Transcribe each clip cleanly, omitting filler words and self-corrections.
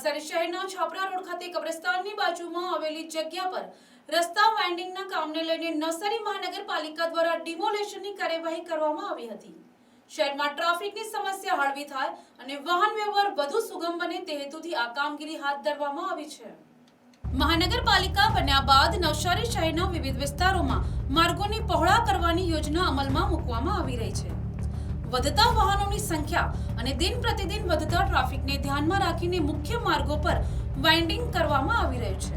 નવસારી શહેરના છાપરા રોડ ખાતે કબ્રસ્તાનની બાજુમાં આવેલી જગ્યા પર રસ્તા વાઇન્ડિંગના કામને લઈને નવસારી મહાનગરપાલિકા દ્વારા ડિમોલેશનની કાર્યવાહી કરવામાં આવી હતી। શહેરમાં ટ્રાફિકની સમસ્યા હળવી થાય અને વાહન વ્યવહાર વધુ સુગમ બને તે હેતુથી આ કામગીરી હાથ ધરવામાં આવી છે। મહાનગરપાલિકા બન્યા બાદ નવસારી શહેરના વિવિધ વિસ્તારોમાં માર્ગોની પહોળા કરવાની યોજના અમલમાં મૂકવામાં આવી રહી છે। વધતા વાહનોની સંખ્યા અને દિન પ્રતિદિન વધતા ટ્રાફિકને ધ્યાનમાં રાખીને મુખ્ય માર્ગો પર વાઇન્ડિંગ કરવામાં આવી રહ્યું છે।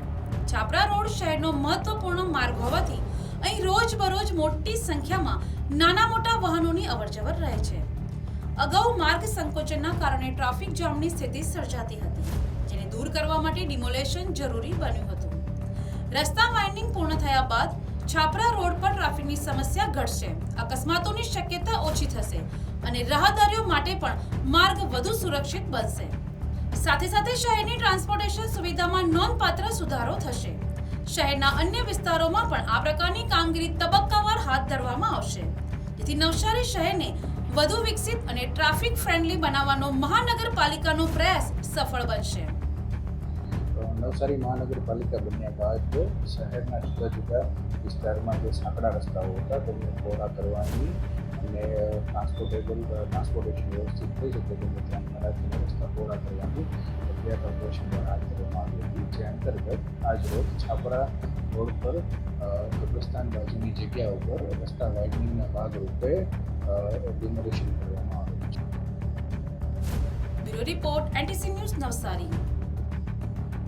છાપરા રોડ શહેરનો મહત્વપૂર્ણ માર્ગ હોવાથી અહીં રોજબરોજ મોટી સંખ્યામાં નાના મોટા વાહનોની અવરજવર રહે છે। અગાઉ માર્ગ સંકોચનના કારણે ટ્રાફિક જામની સ્થિતિ સર્જાતી હતી, જેને દૂર કરવા માટે ડિમોલેશન જરૂરી બન્યું હતું। રસ્તા વાઇન્ડિંગ પૂર્ણ થયા બાદ છાપરા રોડ પર ટ્રાફિકની સમસ્યા ઘટશે, અકસ્માતોની શક્યતા ઓછી થશે અને રાહદારીઓ માટે પણ માર્ગ વધુ સુરક્ષિત બનશે। સાથે સાથે શહેરની ટ્રાન્સપોર્ટેશન સુવિધામાં નોંધપાત્ર સુધારો થશે। શહેરના અન્ય વિસ્તારોમાં પણ આ પ્રકારની કામગીરી તબક્કાવાર હાથ ધરવામાં આવશે, જેથી નવસારી શહેરને વધુ વિકસિત અને ટ્રાફિક ફ્રેન્ડલી બનાવવાનો મહાનગરપાલિકાનો પ્રયાસ સફળ બનશે। નવસારી મહાનગરપાલિકા બન્યા બાદ શહેરના જુદા જુદા વિસ્તારમાં જે સાંકડા રસ્તાઓ હતા તેમને પહોળા કરવાની અને ટ્રાન્સપોર્ટેશન વ્યવસ્થિત થઈ શકે તેમને ધ્યાનમાં રાખીને રસ્તા પહોળા કરવાની પ્રક્રિયા ઓપરેશન હાથ ધરવામાં આવી હતી, જે અંતર્ગત આજરોજ છાપરા રોડ પર કબ્રસ્તાન બાજુની જગ્યા ઉપર રસ્તા વાઇડનિંગના ભાગરૂપે ડિમોલેશન કરવામાં આવ્યું છે। Bureau report NTC news Navsari.